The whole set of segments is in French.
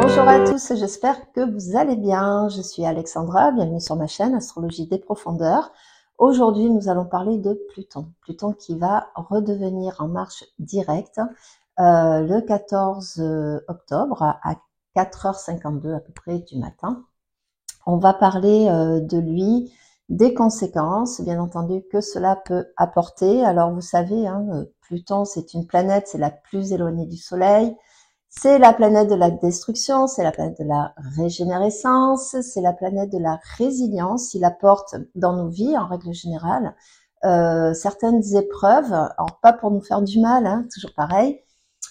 Bonjour à tous, j'espère que vous allez bien. Je suis Alexandra, bienvenue sur ma chaîne Astrologie des profondeurs. Aujourd'hui, nous allons parler de Pluton. Pluton qui va redevenir en marche directe le 14 octobre à 4h52 à peu près du matin. On va parler de lui, des conséquences, bien entendu, que cela peut apporter. Alors, vous savez, Pluton, c'est une planète, c'est la plus éloignée du Soleil. C'est la planète de la destruction, c'est la planète de la régénérescence, c'est la planète de la résilience. Il apporte dans nos vies, en règle générale, certaines épreuves. Alors, pas pour nous faire du mal, toujours pareil.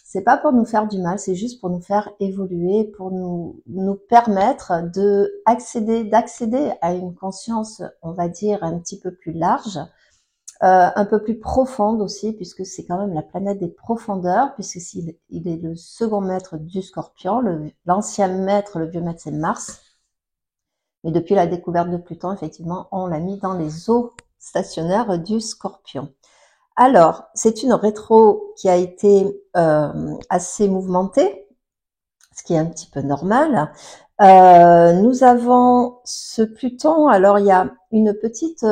C'est pas pour nous faire du mal, c'est juste pour nous faire évoluer, pour nous permettre d'accéder à une conscience, on va dire, un petit peu plus large, un peu plus profonde aussi, puisque c'est quand même la planète des profondeurs, puisque il est le second maître du Scorpion, l'ancien maître, le vieux maître, c'est Mars. Mais depuis la découverte de Pluton, effectivement, on l'a mis dans les eaux stationnaires du Scorpion. Alors, c'est une rétro qui a été assez mouvementée, ce qui est un petit peu normal. Nous avons ce Pluton, alors il y a une petite,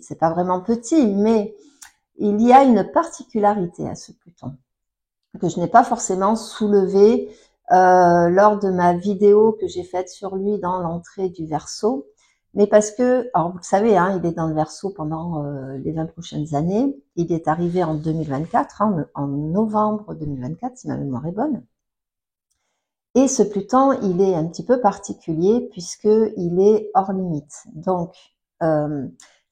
c'est pas vraiment petit, mais il y a une particularité à ce Pluton que je n'ai pas forcément soulevé lors de ma vidéo que j'ai faite sur lui dans l'entrée du Verseau. Mais parce que, alors vous le savez, il est dans le Verseau pendant les 20 prochaines années. Il est arrivé en 2024, en novembre 2024, si ma mémoire est bonne. Et ce Pluton, il est un petit peu particulier puisque il est hors limite. Donc,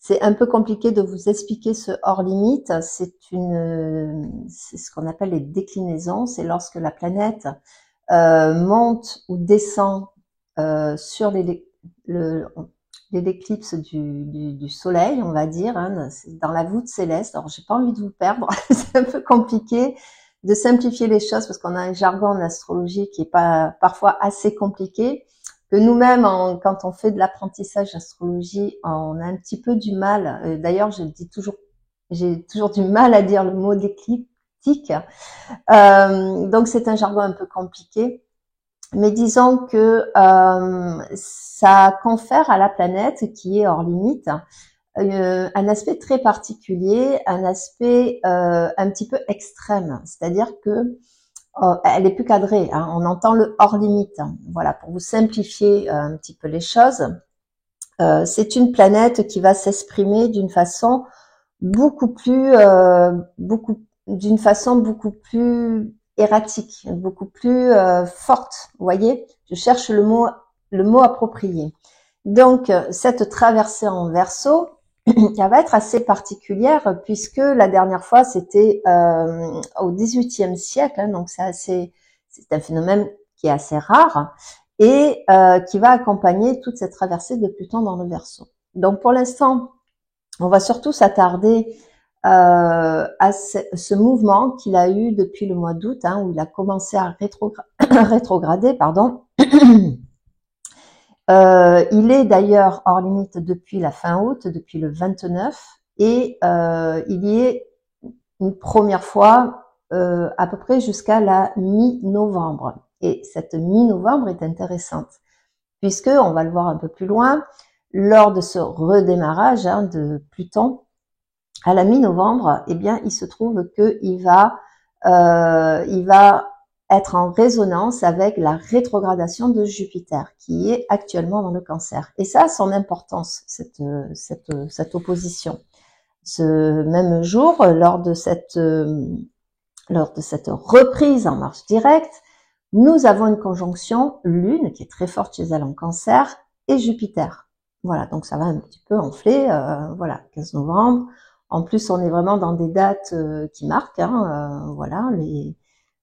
c'est un peu compliqué de vous expliquer ce hors limite. C'est ce qu'on appelle les déclinaisons. C'est lorsque la planète monte ou descend sur l'éclipse du soleil, on va dire, dans la voûte céleste. Alors, j'ai pas envie de vous perdre, c'est un peu compliqué de simplifier les choses parce qu'on a un jargon en astrologie qui est pas parfois assez compliqué, que nous-mêmes, quand on fait de l'apprentissage d'astrologie, on a un petit peu du mal. D'ailleurs, j'ai toujours du mal à dire le mot d'écliptique. Donc, c'est un jargon un peu compliqué. Mais disons que ça confère à la planète qui est hors limite un aspect très particulier, un aspect un petit peu extrême, c'est-à-dire que elle est plus cadrée, on entend le hors limite. Voilà, pour vous simplifier un petit peu les choses, c'est une planète qui va s'exprimer d'une façon beaucoup plus erratique, beaucoup plus forte. Vous voyez, je cherche le mot approprié. Donc, cette traversée en Verseau, elle va être assez particulière puisque la dernière fois, c'était au XVIIIe siècle, donc c'est un phénomène qui est assez rare et qui va accompagner toute cette traversée de Pluton dans le Verseau. Donc, pour l'instant, on va surtout s'attarder à ce mouvement qu'il a eu depuis le mois d'août, où il a commencé à rétrograder, pardon. Il est d'ailleurs hors limite depuis la fin août, depuis le 29, et il y est une première fois à peu près jusqu'à la mi-novembre. Et cette mi-novembre est intéressante, puisque, on va le voir un peu plus loin, lors de ce redémarrage de Pluton, à la mi-novembre, eh bien, il se trouve qu'il va être en résonance avec la rétrogradation de Jupiter, qui est actuellement dans le Cancer. Et ça a son importance, cette opposition. Ce même jour, lors de cette reprise en marche directe, nous avons une conjonction Lune, qui est très forte chez elle en Cancer, et Jupiter. Voilà, donc ça va un petit peu enfler, voilà, 15 novembre. En plus, on est vraiment dans des dates qui marquent, voilà,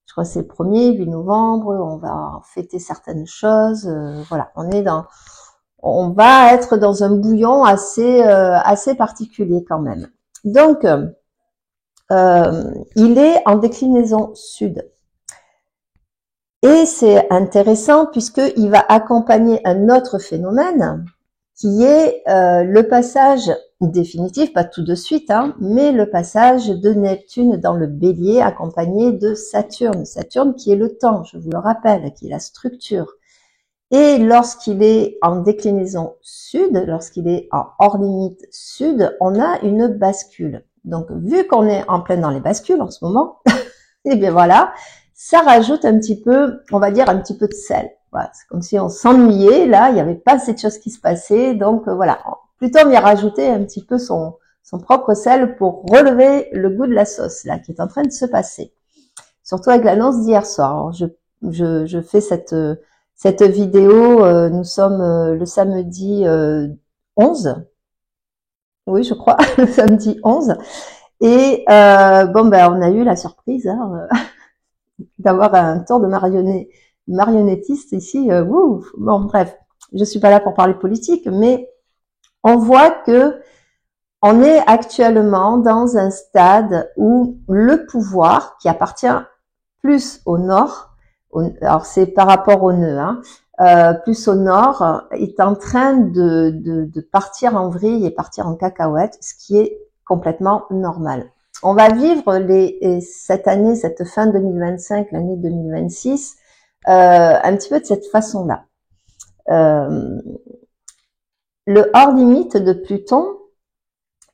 je crois que c'est le 1er, 8 novembre, on va fêter certaines choses, voilà, on va être dans un bouillon assez particulier quand même. Donc, il est en déclinaison sud. Et c'est intéressant puisqu'il va accompagner un autre phénomène qui est le passage définitif, pas tout de suite, hein, mais le passage de Neptune dans le Bélier accompagné de Saturne. Saturne qui est le temps, je vous le rappelle, qui est la structure. Et lorsqu'il est en déclinaison sud, lorsqu'il est en hors limite sud, on a une bascule. Donc, vu qu'on est en plein dans les bascules en ce moment, et bien voilà, ça rajoute un petit peu, on va dire un petit peu de sel. Voilà, c'est comme si on s'ennuyait, là, il n'y avait pas assez de choses qui se passaient, donc voilà, plutôt on y a rajouté un petit peu son propre sel pour relever le goût de la sauce, là, qui est en train de se passer. Surtout avec l'annonce d'hier soir. Alors, je fais cette vidéo, nous sommes le samedi 11, oui je crois, le samedi 11, et bon ben on a eu la surprise hein, d'avoir un tour de marionnettiste ici, bon bref, je suis pas là pour parler politique, mais on voit que on est actuellement dans un stade où le pouvoir, qui appartient plus au nord, alors c'est par rapport au nœud, hein, plus au nord, est en train de partir en vrille et partir en cacahuète, ce qui est complètement normal. On va vivre cette année, cette fin 2025, l'année 2026, un petit peu de cette façon-là. Le hors limite de Pluton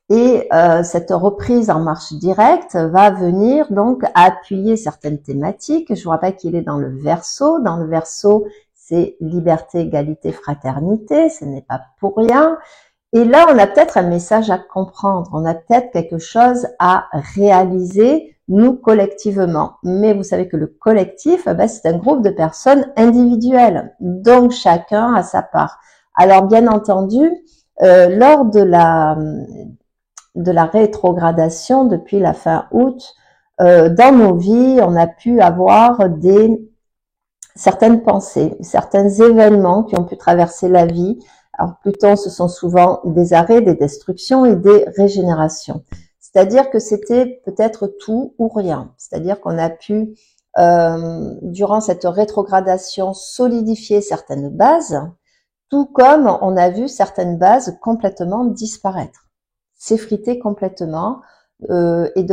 et cette reprise en marche directe va venir donc appuyer certaines thématiques. Je vous rappelle qu'il est dans le Verseau. Dans le Verseau, c'est liberté, égalité, fraternité. Ce n'est pas pour rien. Et là, on a peut-être un message à comprendre. On a peut-être quelque chose à réaliser, nous, collectivement. Mais vous savez que le collectif, c'est un groupe de personnes individuelles. Donc, chacun a sa part. Alors, bien entendu, lors de la rétrogradation depuis la fin août, dans nos vies, on a pu avoir certaines pensées, certains événements qui ont pu traverser la vie. Alors Pluton, ce sont souvent des arrêts, des destructions et des régénérations. C'est-à-dire que c'était peut-être tout ou rien. C'est-à-dire qu'on a pu, durant cette rétrogradation, solidifier certaines bases, tout comme on a vu certaines bases complètement disparaître, s'effriter complètement, et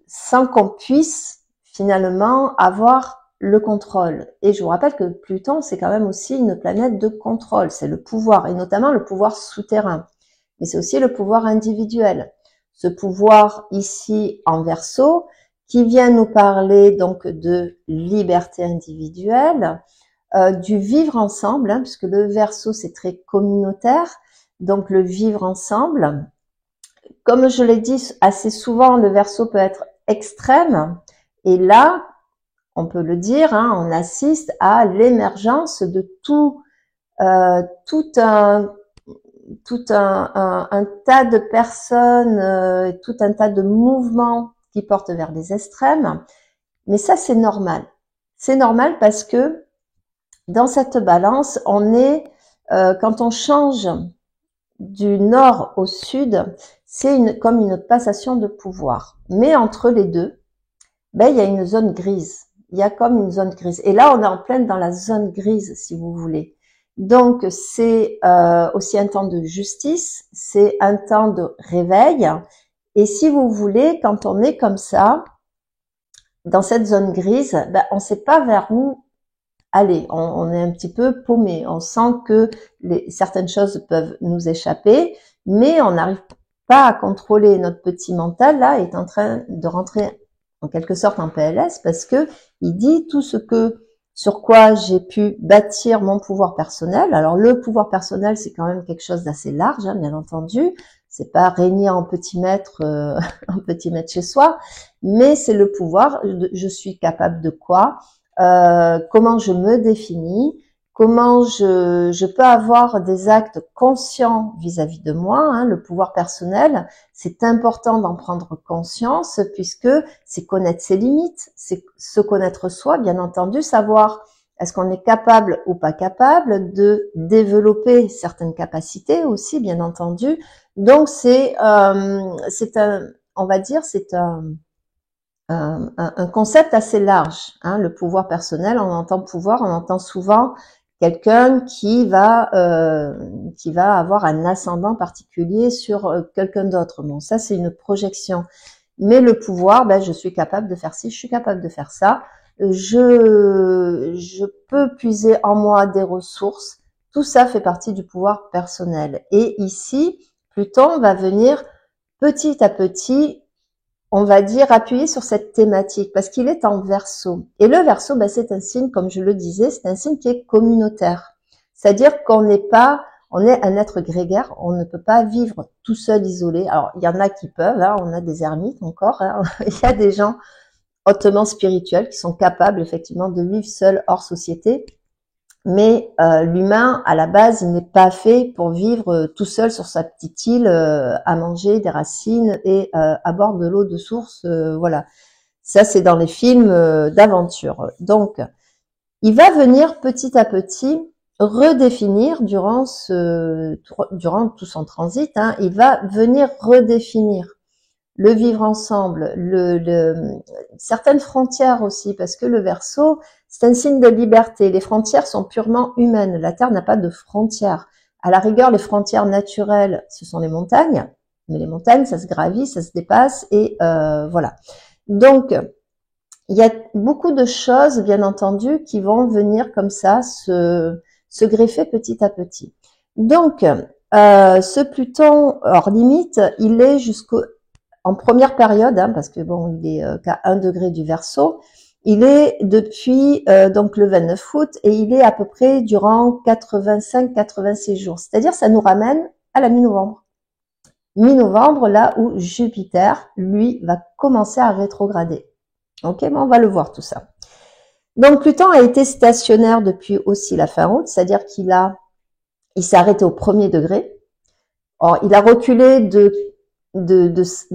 sans qu'on puisse finalement avoir le contrôle. Et je vous rappelle que Pluton, c'est quand même aussi une planète de contrôle, c'est le pouvoir, et notamment le pouvoir souterrain. Mais c'est aussi le pouvoir individuel. Ce pouvoir ici en Verseau, qui vient nous parler donc de liberté individuelle, du vivre ensemble, hein, puisque le Verseau c'est très communautaire, donc le vivre ensemble. Comme je l'ai dit assez souvent, le Verseau peut être extrême, et là, on peut le dire, hein, on assiste à l'émergence de tout un tas de personnes, tout un tas de mouvements qui portent vers les extrêmes. Mais ça, c'est normal. C'est normal parce que dans cette balance, on est, quand on change du nord au sud, c'est comme une passation de pouvoir. Mais entre les deux, il y a une zone grise. Il y a comme une zone grise. Et là, on est en pleine dans la zone grise, si vous voulez. Donc, c'est aussi un temps de justice, c'est un temps de réveil. Et si vous voulez, quand on est comme ça, dans cette zone grise, on ne sait pas vers où aller. On est un petit peu paumé. On sent que certaines choses peuvent nous échapper, mais on n'arrive pas à contrôler. Notre petit mental, là, est en train de rentrer en quelque sorte en PLS parce que il dit tout sur quoi j'ai pu bâtir mon pouvoir personnel. Alors le pouvoir personnel, c'est quand même quelque chose d'assez large, hein, bien entendu. C'est pas régner en petit maître, chez soi, mais c'est le pouvoir. Je suis capable de quoi, comment je me définis, comment je peux avoir des actes conscients vis-à-vis de moi, hein, le pouvoir personnel, c'est important d'en prendre conscience puisque c'est connaître ses limites, c'est se connaître soi, bien entendu, savoir est-ce qu'on est capable ou pas capable de développer certaines capacités aussi, bien entendu. Donc c'est on va dire, c'est un concept assez large, hein, le pouvoir personnel. On entend pouvoir, on entend souvent quelqu'un qui va avoir un ascendant particulier sur quelqu'un d'autre. Bon, ça c'est une projection. Mais le pouvoir, ben, je suis capable de faire ci, je suis capable de faire ça. Je peux puiser en moi des ressources. Tout ça fait partie du pouvoir personnel. Et ici, Pluton va venir petit à petit, on va dire, appuyer sur cette thématique parce qu'il est en Verseau. Et le Verseau, ben, c'est un signe, comme je le disais, c'est un signe qui est communautaire. C'est-à-dire qu'on n'est pas, on est un être grégaire, on ne peut pas vivre tout seul, isolé. Alors, il y en a qui peuvent, hein, on a des ermites encore, hein. Il y a des gens hautement spirituels qui sont capables, effectivement, de vivre seuls hors société. Mais l'humain, à la base, il n'est pas fait pour vivre tout seul sur sa petite île à manger des racines et à boire de l'eau de source. Voilà, ça c'est dans les films d'aventure. Donc, il va venir petit à petit redéfinir durant tout son transit. Hein, il va venir redéfinir le vivre ensemble, certaines frontières aussi, parce que le Verseau, c'est un signe de liberté. Les frontières sont purement humaines. La Terre n'a pas de frontières. À la rigueur, les frontières naturelles, ce sont les montagnes, mais les montagnes, ça se gravit, ça se dépasse, et voilà. Donc, il y a beaucoup de choses, bien entendu, qui vont venir comme ça se greffer petit à petit. Donc, ce Pluton hors limite, il est en première période, hein, parce que bon, il est qu'à 1 degré du Verseau, il est depuis donc le 29 août et il est à peu près durant 85-86 jours. C'est-à-dire, ça nous ramène à la mi-novembre. Mi-novembre, là où Jupiter, lui, va commencer à rétrograder. Ok, mais on va le voir tout ça. Donc Pluton a été stationnaire depuis aussi la fin août, c'est-à-dire qu'il s'est arrêté au 1er degré. Or, il a reculé de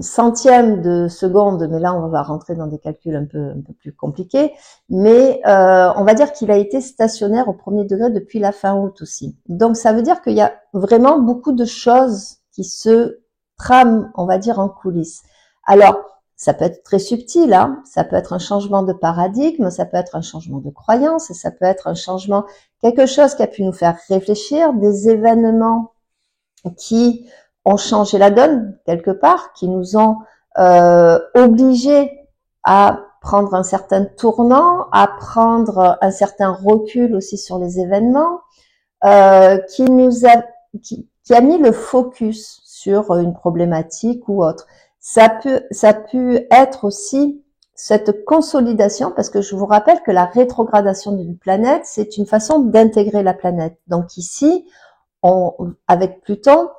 centièmes de seconde, mais là on va rentrer dans des calculs un peu plus compliqués, mais on va dire qu'il a été stationnaire au 1er degré depuis la fin août aussi. Donc ça veut dire qu'il y a vraiment beaucoup de choses qui se trament, on va dire, en coulisses. Alors, ça peut être très subtil, hein, ça peut être un changement de paradigme, ça peut être un changement de croyance, ça peut être un changement, quelque chose qui a pu nous faire réfléchir, des événements qui ont changé la donne quelque part, qui nous ont obligés à prendre un certain tournant, à prendre un certain recul aussi sur les événements, qui a mis le focus sur une problématique ou autre. Ça a pu être aussi cette consolidation, parce que je vous rappelle que la rétrogradation d'une planète, c'est une façon d'intégrer la planète. Donc ici, avec Pluton,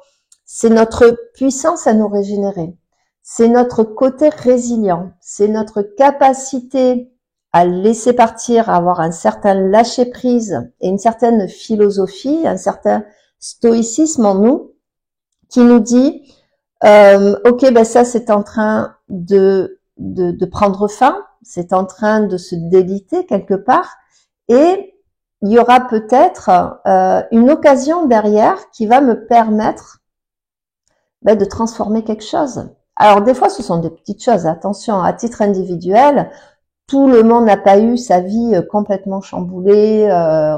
c'est notre puissance à nous régénérer. C'est notre côté résilient. C'est notre capacité à laisser partir, à avoir un certain lâcher-prise et une certaine philosophie, un certain stoïcisme en nous, qui nous dit ok, ben ça c'est en train de prendre fin, c'est en train de se déliter quelque part, et il y aura peut-être une occasion derrière qui va me permettre de transformer quelque chose. Alors des fois ce sont des petites choses, attention, à titre individuel, tout le monde n'a pas eu sa vie complètement chamboulée,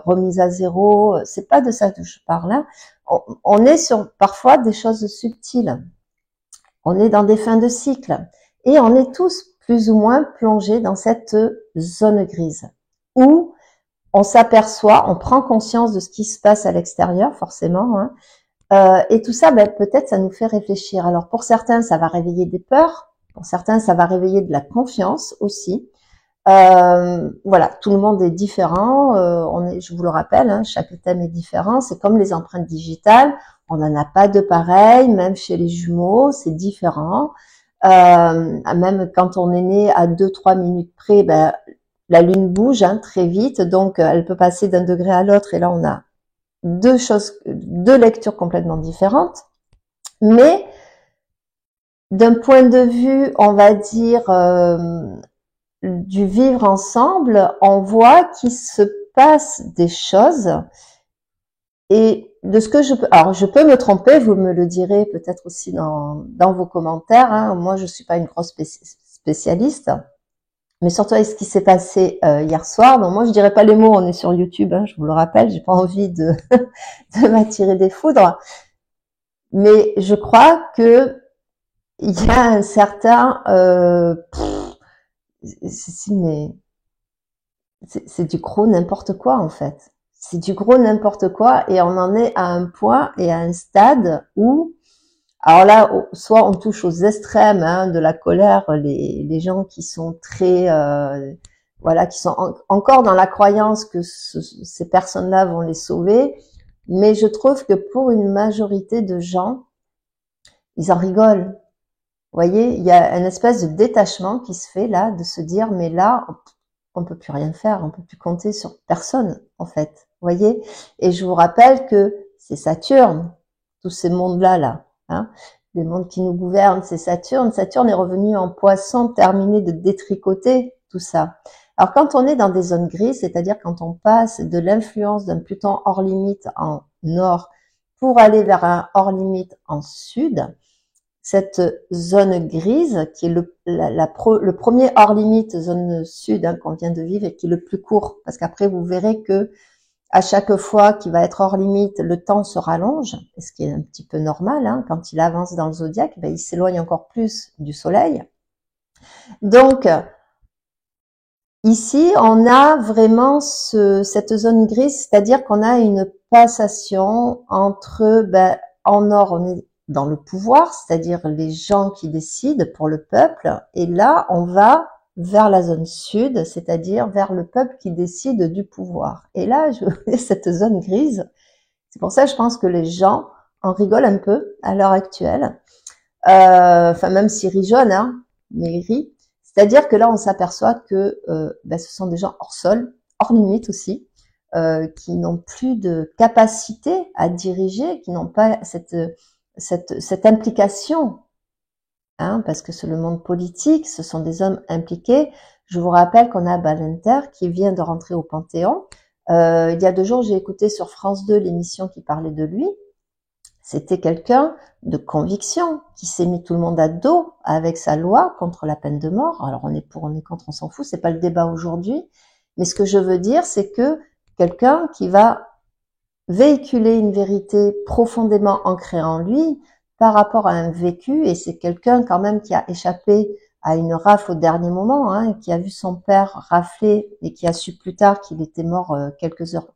remise à zéro, c'est pas de ça que je parle là. On est sur parfois des choses subtiles. On est dans des fins de cycle et on est tous plus ou moins plongés dans cette zone grise où on s'aperçoit, on prend conscience de ce qui se passe à l'extérieur, forcément, hein, et tout ça, peut-être ça nous fait réfléchir. Alors pour certains, ça va réveiller des peurs, pour certains, ça va réveiller de la confiance aussi. Voilà, tout le monde est différent, je vous le rappelle, hein, chaque thème est différent, c'est comme les empreintes digitales, on n'en a pas de pareil, même chez les jumeaux, c'est différent. Même quand on est né à 2-3 minutes près, la lune bouge très vite, donc elle peut passer d'un degré à l'autre, et là on a deux lectures complètement différentes. Mais d'un point de vue, on va dire, du vivre ensemble, on voit qu'il se passe des choses, et de ce que alors je peux me tromper, vous me le direz peut-être aussi dans vos commentaires, hein. Moi je suis pas une grosse spécialiste, mais surtout avec ce qui s'est passé hier soir. Donc moi, je dirais pas les mots, on est sur YouTube, hein, je vous le rappelle, j'ai pas envie de, de m'attirer des foudres. Mais je crois que il y a un certain... mais c'est du gros n'importe quoi, en fait. C'est du gros n'importe quoi et on en est à un point et à un stade où... Alors là, soit on touche aux extrêmes hein, de la colère, les gens qui sont très... voilà, qui sont encore dans la croyance que ces personnes-là vont les sauver. Mais je trouve que pour une majorité de gens, ils en rigolent. Vous voyez, il y a une espèce de détachement qui se fait là, de se dire, mais là, on peut plus rien faire, on peut plus compter sur personne, en fait. Vous voyez? Et je vous rappelle que c'est Saturne, tous ces mondes-là, là, hein. Les mondes qui nous gouvernent, c'est Saturne. Saturne est revenu en Poisson, terminé de détricoter tout ça. Alors, quand on est dans des zones grises, c'est-à-dire quand on passe de l'influence d'un Pluton hors limite en nord pour aller vers un hors limite en sud, cette zone grise, qui est le premier hors limite, zone sud, hein, qu'on vient de vivre, et qui est le plus court, parce qu'après vous verrez que à chaque fois qu'il va être hors limite, le temps se rallonge, ce qui est un petit peu normal, hein, quand il avance dans le zodiaque, ben, il s'éloigne encore plus du soleil. Donc, ici, on a vraiment cette zone grise, c'est-à-dire qu'on a une passation entre, ben, en nord, on est dans le pouvoir, c'est-à-dire les gens qui décident pour le peuple, et là, on va vers la zone sud, c'est-à-dire vers le peuple qui décide du pouvoir. Et là, je vois cette zone grise. C'est pour ça que je pense que les gens en rigolent un peu à l'heure actuelle. Enfin, même s'ils rient jaune, hein, mais ils rient. C'est-à-dire que là, on s'aperçoit que ben, ce sont des gens hors sol, hors limite aussi, qui n'ont plus de capacité à diriger, qui n'ont pas cette implication, hein, parce que c'est le monde politique, ce sont des hommes impliqués. Je vous rappelle qu'on a Balenter qui vient de rentrer au Panthéon. Il y a 2 jours, j'ai écouté sur France 2 l'émission qui parlait de lui. C'était quelqu'un de conviction qui s'est mis tout le monde à dos avec sa loi contre la peine de mort. Alors on est pour, on est contre, on s'en fout, c'est pas le débat aujourd'hui. Mais ce que je veux dire, c'est que quelqu'un qui va véhiculer une vérité profondément ancrée en lui par rapport à un vécu, et c'est quelqu'un quand même qui a échappé à une rafle au dernier moment, hein, qui a vu son père rafler et qui a su plus tard qu'il était mort quelques heures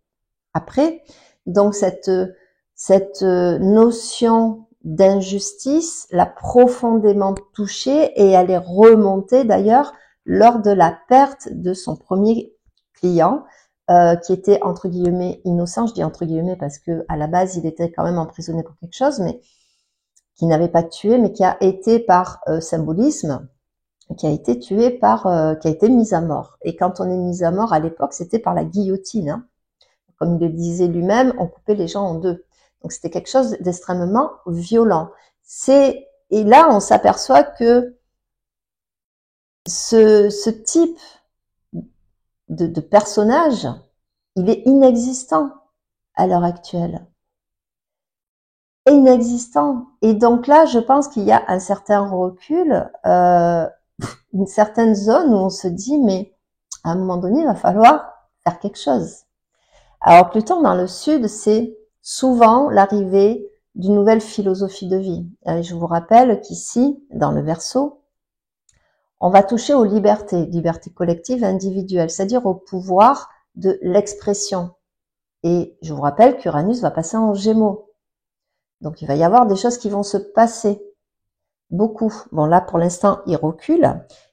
après. Donc cette notion d'injustice l'a profondément touché et elle est remontée d'ailleurs lors de la perte de son premier client, qui était entre guillemets innocent. Je dis entre guillemets parce que à la base il était quand même emprisonné pour quelque chose, mais qui n'avait pas tué, mais qui a été par symbolisme, qui a été tué par, qui a été mis à mort. Et quand on est mis à mort à l'époque, c'était par la guillotine, hein. Comme il le disait lui-même, on coupait les gens en 2. Donc c'était quelque chose d'extrêmement violent. Et là on s'aperçoit que ce type de personnage, il est inexistant à l'heure actuelle. Inexistant. Et donc là, je pense qu'il y a un certain recul, une certaine zone où on se dit, mais à un moment donné, il va falloir faire quelque chose. Alors Pluton dans le sud, c'est souvent l'arrivée d'une nouvelle philosophie de vie. Je vous rappelle qu'ici, dans le Verseau, on va toucher aux libertés, liberté collective et individuelle, c'est-à-dire au pouvoir de l'expression. Et je vous rappelle qu'Uranus va passer en Gémeaux. Donc il va y avoir des choses qui vont se passer. Beaucoup. Bon là, pour l'instant, il recule.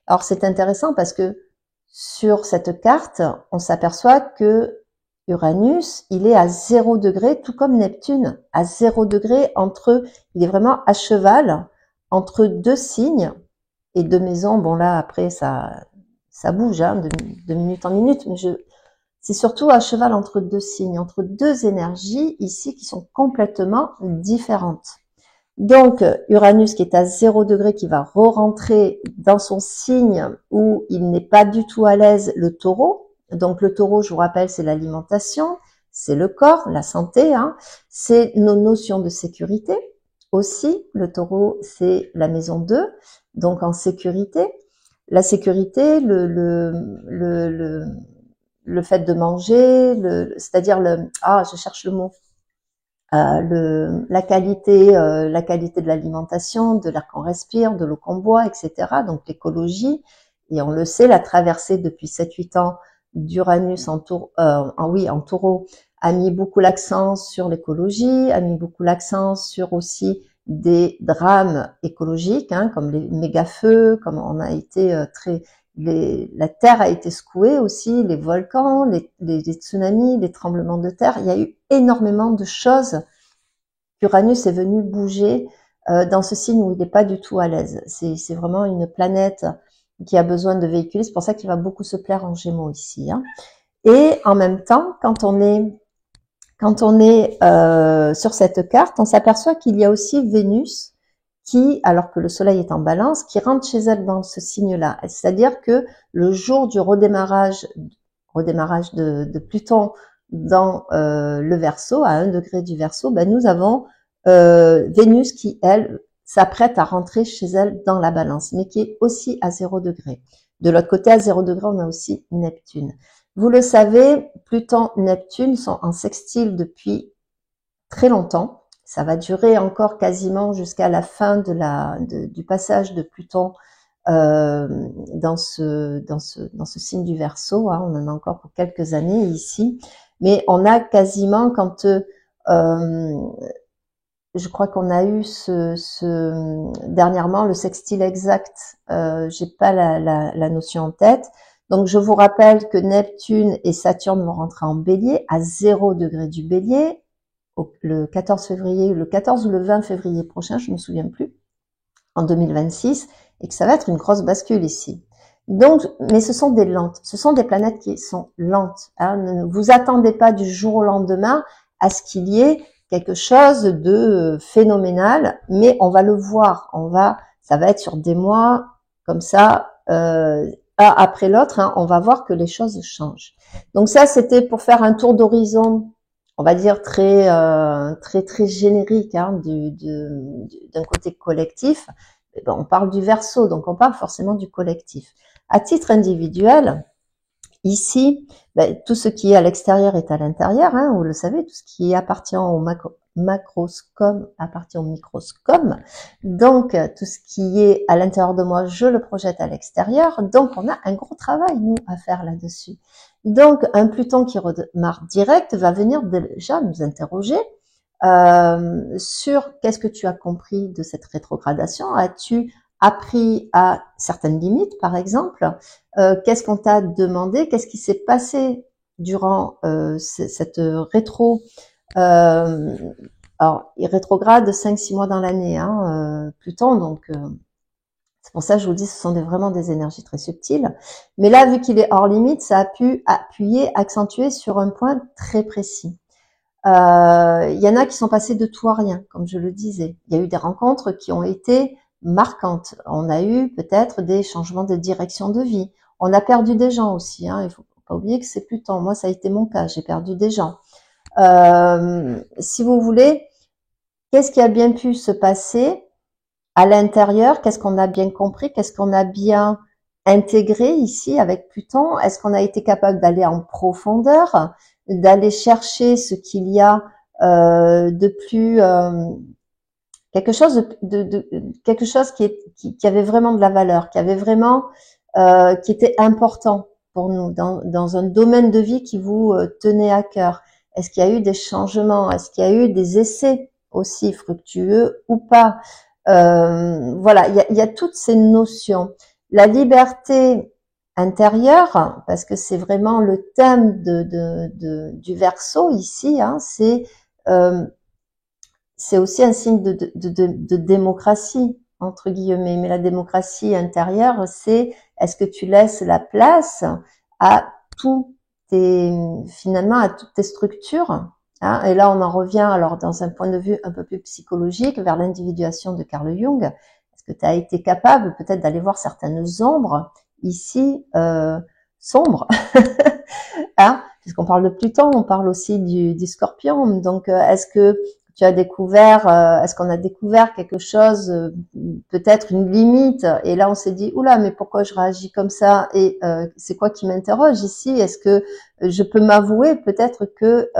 Alors c'est intéressant parce que sur cette carte, on s'aperçoit que Uranus, il est à 0 degré, tout comme Neptune, à 0 degré il est vraiment à cheval entre 2 signes et 2 maisons. Bon là, après, ça bouge, hein, de minute en minute, mais c'est surtout à cheval entre 2 signes, entre 2 énergies ici qui sont complètement différentes. Donc, Uranus qui est à 0 degré, qui va re-rentrer dans son signe où il n'est pas du tout à l'aise, le Taureau. Donc le Taureau, je vous rappelle, c'est l'alimentation, c'est le corps, la santé, hein, c'est nos notions de sécurité aussi. Le Taureau, c'est la maison 2, donc en sécurité. la sécurité, le fait de manger, c'est-à-dire je cherche le mot, la qualité de l'alimentation, de l'air qu'on respire, de l'eau qu'on boit, etc. Donc l'écologie, et on le sait, la traversée depuis 7-8 ans d'Uranus en taureau a mis beaucoup l'accent sur l'écologie, a mis beaucoup l'accent sur aussi des drames écologiques, hein, comme les méga-feux, comme on a été la terre a été secouée aussi, les volcans, les tsunamis, les tremblements de terre. Il y a eu énormément de choses qu'Uranus est venu bouger dans ce signe où il n'est pas du tout à l'aise. C'est vraiment une planète qui a besoin de véhiculer. C'est pour ça qu'il va beaucoup se plaire en Gémeaux ici, hein. Et en même temps, quand on est sur cette carte, on s'aperçoit qu'il y a aussi Vénus qui, alors que le Soleil est en Balance, qui rentre chez elle dans ce signe-là. C'est-à-dire que le jour du redémarrage de Pluton dans le Verseau, à 1 degré du Verseau, ben nous avons Vénus qui, elle, s'apprête à rentrer chez elle dans la Balance, mais qui est aussi à 0 degré. De l'autre côté, à 0 degré, on a aussi Neptune. Vous le savez, Pluton, Neptune sont en sextile depuis très longtemps. Ça va durer encore quasiment jusqu'à la fin du passage de Pluton dans ce signe du Verseau, hein. On en a encore pour quelques années ici, mais on a quasiment je crois qu'on a eu dernièrement le sextile exact. J'ai pas la notion en tête. Donc je vous rappelle que Neptune et Saturne vont rentrer en Bélier à 0 degré du Bélier le 14 février, le 14 ou le 20 février prochain, je ne me souviens plus, en 2026, et que ça va être une grosse bascule ici. Donc, mais ce sont des planètes qui sont lentes, hein. Ne vous attendez pas du jour au lendemain à ce qu'il y ait quelque chose de phénoménal, mais on va le voir, ça va être sur des mois comme ça, un après l'autre, hein, on va voir que les choses changent. Donc ça, c'était pour faire un tour d'horizon, on va dire très générique, hein, d'un côté collectif. Et ben, on parle du Verseau, donc on parle forcément du collectif. À titre individuel, ici, ben, tout ce qui est à l'extérieur est à l'intérieur, hein, vous le savez, tout ce qui appartient au macroscope appartient au microscope. Donc, tout ce qui est à l'intérieur de moi, je le projette à l'extérieur. Donc, on a un gros travail, nous, à faire là-dessus. Donc, un Pluton qui redémarre direct va venir déjà nous interroger sur qu'est-ce que tu as compris de cette rétrogradation. As-tu appris à certaines limites, par exemple? Qu'est-ce qu'on t'a demandé? Qu'est-ce qui s'est passé durant cette rétro? Alors, il rétrograde 5-6 mois dans l'année, hein, Pluton, donc c'est pour ça que je vous dis, ce sont vraiment des énergies très subtiles. Mais là, vu qu'il est hors limite, ça a pu accentuer sur un point très précis. Il y en a qui sont passés de tout à rien, comme je le disais. Il y a eu des rencontres qui ont été marquantes. On a eu peut-être des changements de direction de vie. On a perdu des gens aussi, hein. Il faut pas oublier que c'est Pluton. Moi, ça a été mon cas. J'ai perdu des gens. Si vous voulez, qu'est-ce qui a bien pu se passer à l'intérieur? Qu'est-ce qu'on a bien compris? Qu'est-ce qu'on a bien intégré ici avec Pluton? Est-ce qu'on a été capable d'aller en profondeur, d'aller chercher ce qu'il y a de plus quelque chose quelque chose qui avait vraiment de la valeur, qui avait vraiment qui était important pour nous dans un domaine de vie qui vous tenait à cœur. Est-ce qu'il y a eu des changements? Est-ce qu'il y a eu des essais aussi fructueux ou pas? Voilà, il y a toutes ces notions. La liberté intérieure, parce que c'est vraiment le thème du Verseau ici, hein, c'est aussi un signe de démocratie, entre guillemets. Mais la démocratie intérieure, c'est est-ce que tu laisses la place à finalement à toutes tes structures, hein? Et là, on en revient alors dans un point de vue un peu plus psychologique vers l'individuation de Carl Jung. Est-ce que tu as été capable peut-être d'aller voir certaines ombres ici, sombres, hein? Puisqu'on parle de Pluton, on parle aussi du Scorpion. Donc, est-ce que tu as découvert, est-ce qu'on a découvert quelque chose, peut-être une limite, et là on s'est dit oula, mais pourquoi je réagis comme ça, et c'est quoi qui m'interroge ici? Est-ce que je peux m'avouer peut-être que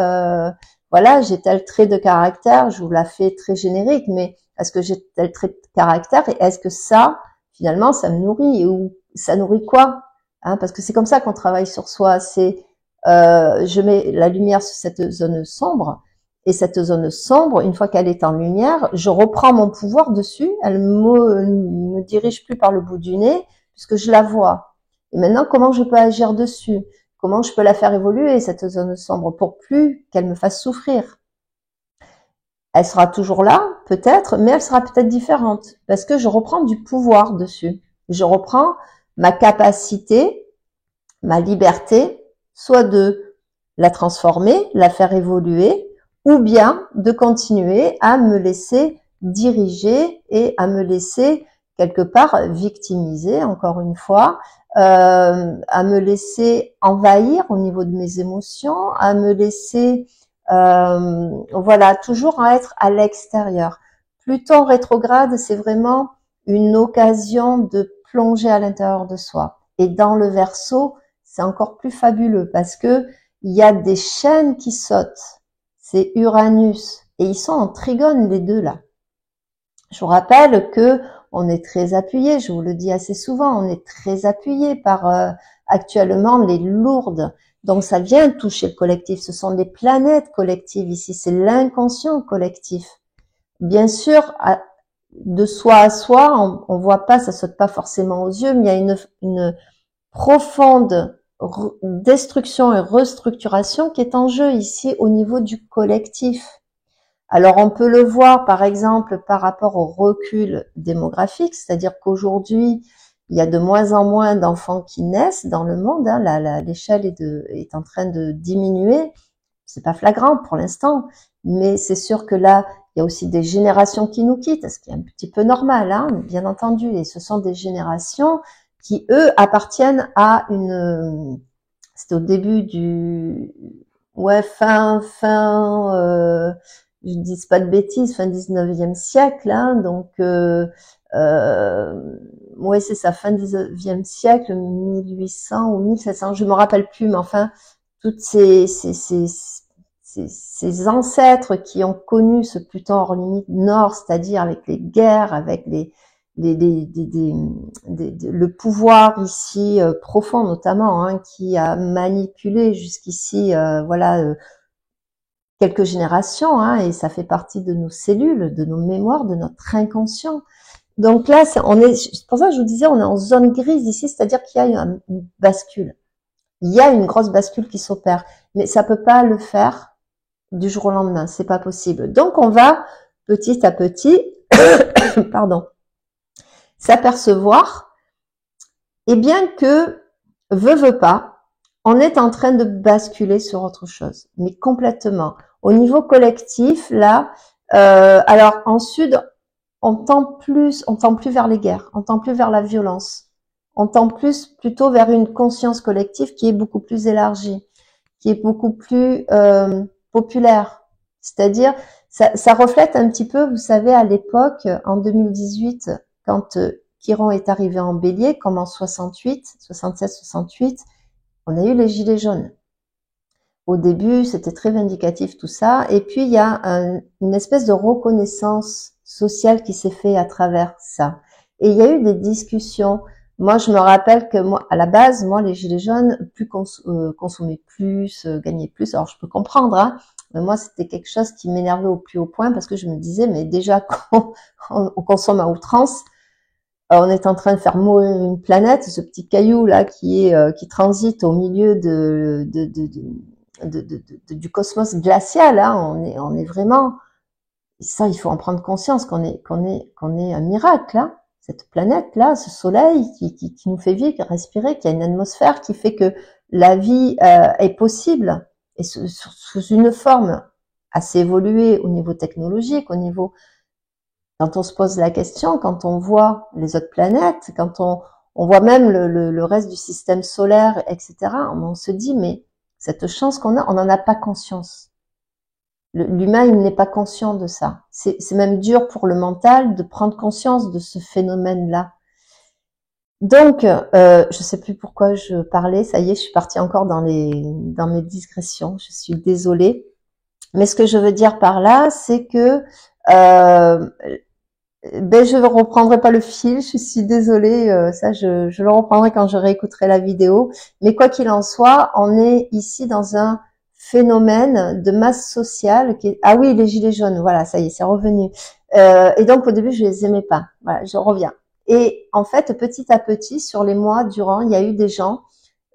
voilà, j'ai tel trait de caractère, je vous la fais très générique, mais est-ce que j'ai tel trait de caractère, et est-ce que ça finalement ça me nourrit, ou ça nourrit quoi, hein? Parce que c'est comme ça qu'on travaille sur soi, c'est je mets la lumière sur cette zone sombre. Et cette zone sombre, une fois qu'elle est en lumière, je reprends mon pouvoir dessus. Elle me dirige plus par le bout du nez, puisque je la vois. Et maintenant, comment je peux agir dessus? Comment je peux la faire évoluer, cette zone sombre, pour plus qu'elle me fasse souffrir? Elle sera toujours là, peut-être, mais elle sera peut-être différente, parce que je reprends du pouvoir dessus. Je reprends ma capacité, ma liberté, soit de la transformer, la faire évoluer, ou bien de continuer à me laisser diriger et à me laisser quelque part victimiser, encore une fois, à me laisser envahir au niveau de mes émotions, à me laisser, voilà, toujours à être à l'extérieur. Pluton rétrograde, c'est vraiment une occasion de plonger à l'intérieur de soi. Et dans le Verseau, c'est encore plus fabuleux parce que il y a des chaînes qui sautent. C'est Uranus et ils sont en trigone les deux là. Je vous rappelle que on est très appuyé, je vous le dis assez souvent, on est très appuyé par actuellement les lourdes. Donc ça vient toucher le collectif, ce sont les planètes collectives ici, c'est l'inconscient collectif. Bien sûr, de soi à soi, on voit pas, ça saute pas forcément aux yeux, mais il y a une profonde destruction et restructuration qui est en jeu ici au niveau du collectif. Alors on peut le voir par exemple par rapport au recul démographique, c'est-à-dire qu'aujourd'hui il y a de moins en moins d'enfants qui naissent dans le monde, hein, l'échelle est en train de diminuer. C'est pas flagrant pour l'instant, mais c'est sûr que là il y a aussi des générations qui nous quittent, ce qui est un petit peu normal, hein, bien entendu, et ce sont des générations qui eux appartiennent à c'était au début du je dis pas de bêtises, fin 19e siècle, hein, donc ouais c'est ça, fin 19e siècle, 1800 ou 1700, je me rappelle plus, mais enfin toutes ces ancêtres qui ont connu ce Pluton hors limite nord, c'est-à-dire avec les guerres, avec le pouvoir ici profond notamment, hein, qui a manipulé jusqu'ici, quelques générations, hein, et ça fait partie de nos cellules, de nos mémoires, de notre inconscient. Donc là, c'est pour ça que je vous disais, on est en zone grise ici, c'est-à-dire qu'il y a une bascule. Il y a une grosse bascule qui s'opère, mais ça peut pas le faire du jour au lendemain, c'est pas possible. Donc on va petit à petit, pardon, s'apercevoir, et bien que veut pas, on est en train de basculer sur autre chose, mais complètement. Au niveau collectif, là, alors en Sud, on tend plus vers les guerres, on tend plus vers la violence, on tend plutôt vers une conscience collective qui est beaucoup plus élargie, qui est beaucoup plus populaire. C'est-à-dire, ça reflète un petit peu, vous savez, à l'époque, en 2018, quand Chiron est arrivé en Bélier, comme en 67, 68, on a eu les gilets jaunes. Au début, c'était très vindicatif tout ça, et puis il y a une espèce de reconnaissance sociale qui s'est fait à travers ça. Et il y a eu des discussions. Moi, je me rappelle que moi, à la base, moi, les gilets jaunes, plus consommer plus, gagner plus. Alors, je peux comprendre, hein, mais moi, c'était quelque chose qui m'énervait au plus haut point parce que je me disais, mais déjà, on consomme à outrance. On est en train de faire mourir une planète, ce petit caillou là qui transite au milieu du cosmos glacial. Hein. On est vraiment, ça, il faut en prendre conscience qu'on est un miracle. Hein. Cette planète là, ce soleil qui nous fait vivre, respirer, qui a une atmosphère qui fait que la vie est possible et sous une forme assez évoluée au niveau technologique, au niveau. Quand on se pose la question, quand on voit les autres planètes, quand on voit même le reste du système solaire, etc., on se dit, mais cette chance qu'on a, on n'en a pas conscience. L'humain, il n'est pas conscient de ça. C'est même dur pour le mental de prendre conscience de ce phénomène-là. Donc, je sais plus pourquoi je parlais. Ça y est, je suis partie encore dans mes digressions. Je suis désolée. Mais ce que je veux dire par là, c'est que je ne reprendrai pas le fil. Je suis désolée. Ça, je le reprendrai quand je réécouterai la vidéo. Mais quoi qu'il en soit, on est ici dans un phénomène de masse sociale qui est... Ah oui, les gilets jaunes. Voilà, ça y est, c'est revenu. Et donc au début, je les aimais pas. Voilà, je reviens. Et en fait, petit à petit, sur les mois durant, il y a eu des gens,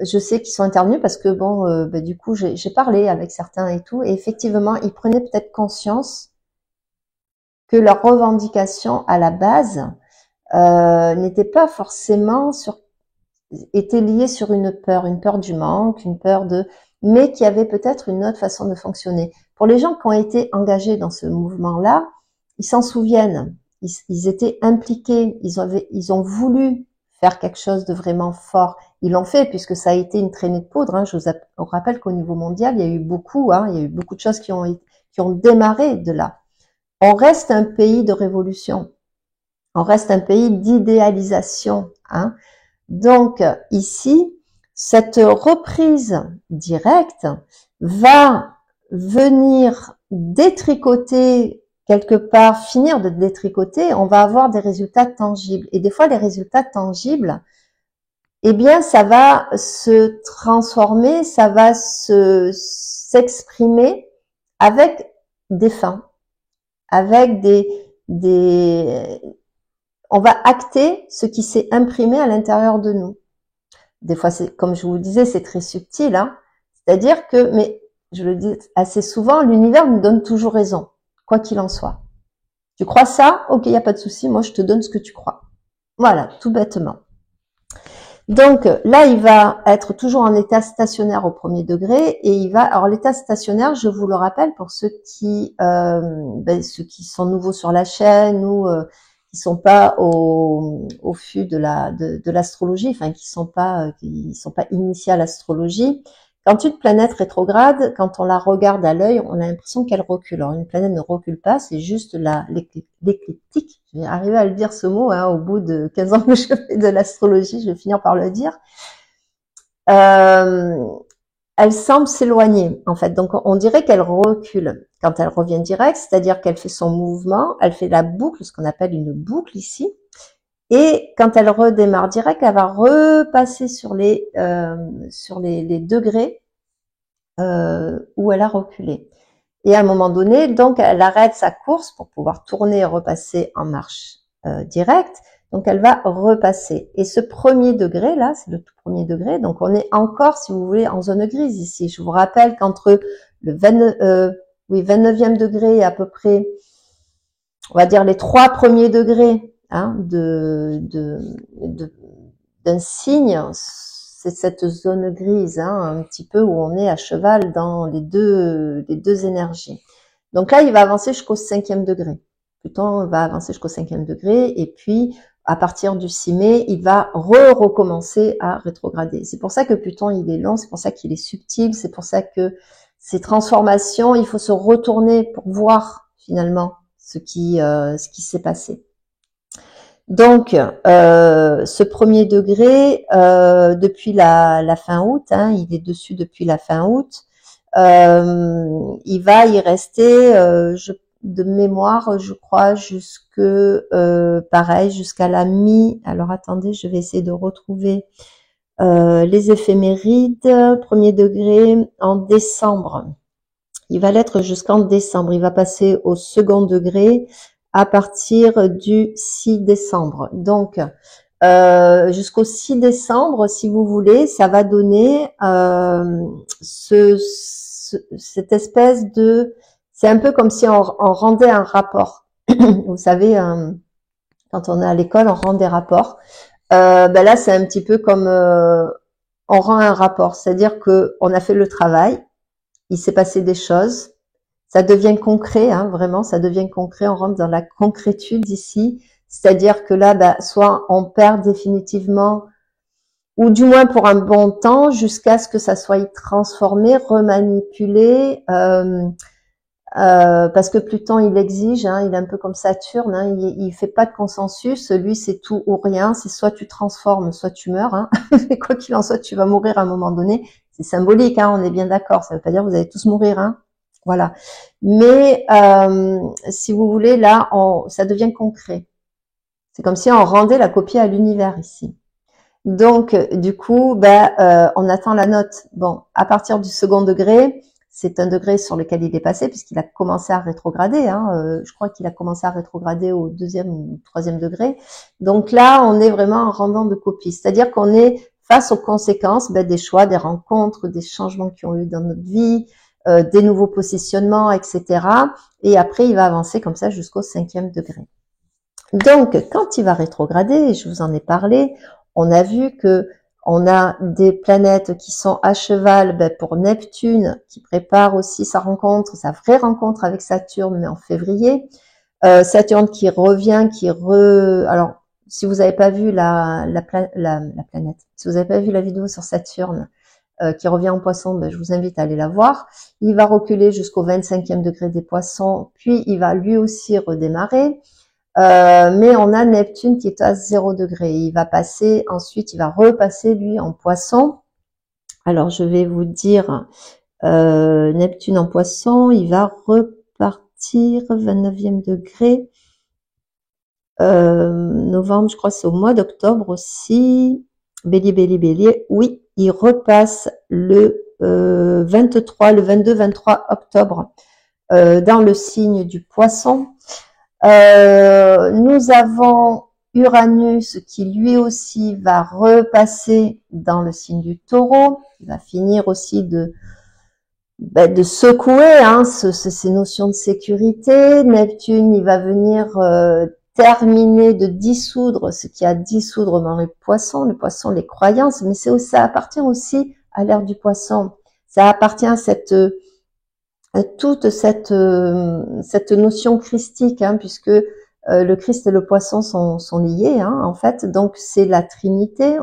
je sais, qui sont intervenus parce que bon, du coup, j'ai parlé avec certains et tout, et effectivement, ils prenaient peut-être conscience que leurs revendications à la base n'étaient pas forcément étaient liées sur une peur du manque, une peur mais qui avait peut-être une autre façon de fonctionner. Pour les gens qui ont été engagés dans ce mouvement-là, ils s'en souviennent. Ils étaient impliqués, ils ont voulu faire quelque chose de vraiment fort. Ils l'ont fait puisque ça a été une traînée de poudre. Je vous rappelle qu'au niveau mondial, il y a eu beaucoup de choses qui ont démarré de là. On reste un pays de révolution. On reste un pays d'idéalisation. Donc ici, cette reprise directe va venir détricoter quelque part, finir de détricoter, on va avoir des résultats tangibles. Et des fois, les résultats tangibles, eh bien, ça va se transformer, ça va s'exprimer avec des fins, avec on va acter ce qui s'est imprimé à l'intérieur de nous. Des fois, c'est, comme je vous le disais, c'est très subtil, C'est-à-dire que, mais je le dis assez souvent, l'univers nous donne toujours raison, quoi qu'il en soit. Tu crois ça? Ok, il n'y a pas de souci, moi je te donne ce que tu crois. Voilà, tout bêtement. Donc là, il va être toujours en état stationnaire au premier degré et alors l'état stationnaire, je vous le rappelle pour ceux qui sont nouveaux sur la chaîne ou qui sont pas au fût de l'astrologie, enfin qui sont pas initiés à l'astrologie. Quand une planète rétrograde, quand on la regarde à l'œil, on a l'impression qu'elle recule. Alors une planète ne recule pas, c'est juste l'écliptique. Je vais arriver à le dire ce mot, au bout de 15 ans que je fais de l'astrologie, je vais finir par le dire. Elle semble s'éloigner, en fait. Donc on dirait qu'elle recule quand elle revient direct, c'est-à-dire qu'elle fait son mouvement, elle fait la boucle, ce qu'on appelle une boucle ici. Et quand elle redémarre direct, elle va repasser sur les degrés où elle a reculé. Et à un moment donné, donc, elle arrête sa course pour pouvoir tourner et repasser en marche directe. Donc, elle va repasser. Et ce premier degré, là, c'est le tout premier degré. Donc, on est encore, si vous voulez, en zone grise ici. Je vous rappelle qu'entre le 29e degré et à peu près, on va dire les 3 premiers degrés d'un signe, c'est cette zone grise, un petit peu où on est à cheval dans les deux énergies. Donc là, il va avancer jusqu'au 5e degré. Pluton va avancer jusqu'au 5e degré et puis à partir du 6 mai, il va recommencer à rétrograder. C'est pour ça que Pluton, il est long, c'est pour ça qu'il est subtil, c'est pour ça que ces transformations, il faut se retourner pour voir finalement ce qui s'est passé. Donc, ce premier degré, depuis la fin août, il est dessus depuis la fin août, il va y rester, de mémoire, je crois, pareil, jusqu'à la alors attendez, je vais essayer de retrouver les éphémérides, premier degré, en décembre. Il va l'être jusqu'en décembre. Il va passer au second degré à partir du 6 décembre. Donc, jusqu'au 6 décembre, si vous voulez, ça va donner cette espèce de... C'est un peu comme si on rendait un rapport. Vous savez, quand on est à l'école, on rend des rapports. Là, c'est un petit peu comme on rend un rapport. C'est-à-dire que on a fait le travail, il s'est passé des choses, ça devient concret, vraiment, ça devient concret, on rentre dans la concrétude ici, c'est-à-dire que là, soit on perd définitivement, ou du moins pour un bon temps, jusqu'à ce que ça soit transformé, remanipulé, parce que Pluton, il exige, hein, il est un peu comme Saturne, hein, il fait pas de consensus. Lui, c'est tout ou rien. C'est soit tu transformes, soit tu meurs. Hein. Et quoi qu'il en soit, tu vas mourir à un moment donné. C'est symbolique, hein, on est bien d'accord. Ça veut pas dire que vous allez tous mourir. Hein. Voilà. Mais si vous voulez, là, ça devient concret. C'est comme si on rendait la copie à l'univers ici. Donc, du coup, on attend la note. Bon, à partir du second degré, c'est un degré sur lequel il est passé puisqu'il a commencé à rétrograder. Hein, je crois qu'il a commencé à rétrograder au deuxième ou troisième degré. Donc là, on est vraiment en rendant de copie. C'est-à-dire qu'on est face aux conséquences des choix, des rencontres, des changements qui ont eu dans notre vie, des nouveaux positionnements, etc. Et après, il va avancer comme ça jusqu'au cinquième degré. Donc, quand il va rétrograder, je vous en ai parlé, on a vu que on a des planètes qui sont à cheval pour Neptune, qui prépare aussi sa rencontre, sa vraie rencontre avec Saturne, mais en février. Saturne qui revient, Alors, si vous n'avez pas vu la planète, si vous n'avez pas vu la vidéo sur Saturne, qui revient en Poisson, je vous invite à aller la voir. Il va reculer jusqu'au 25e degré des Poissons, puis il va lui aussi redémarrer. Mais on a Neptune qui est à 0 degré. Il va passer, ensuite il va repasser lui en Poisson. Alors je vais vous dire, Neptune en Poisson, il va repartir 29e degré. Novembre, je crois c'est au mois d'octobre aussi. Bélier, bélier, bélier. Oui, il repasse le 23, le 22-23 octobre dans le signe du Poisson. Nous avons Uranus qui lui aussi va repasser dans le signe du Taureau. Il va finir aussi de secouer ces notions de sécurité. Neptune, il va venir terminer de dissoudre ce qu'il y a à dissoudre dans les poissons, les croyances, mais ça appartient aussi à l'ère du Poisson. Ça appartient à toute cette notion christique, puisque le Christ et le Poisson sont liés, en fait. Donc c'est la Trinité.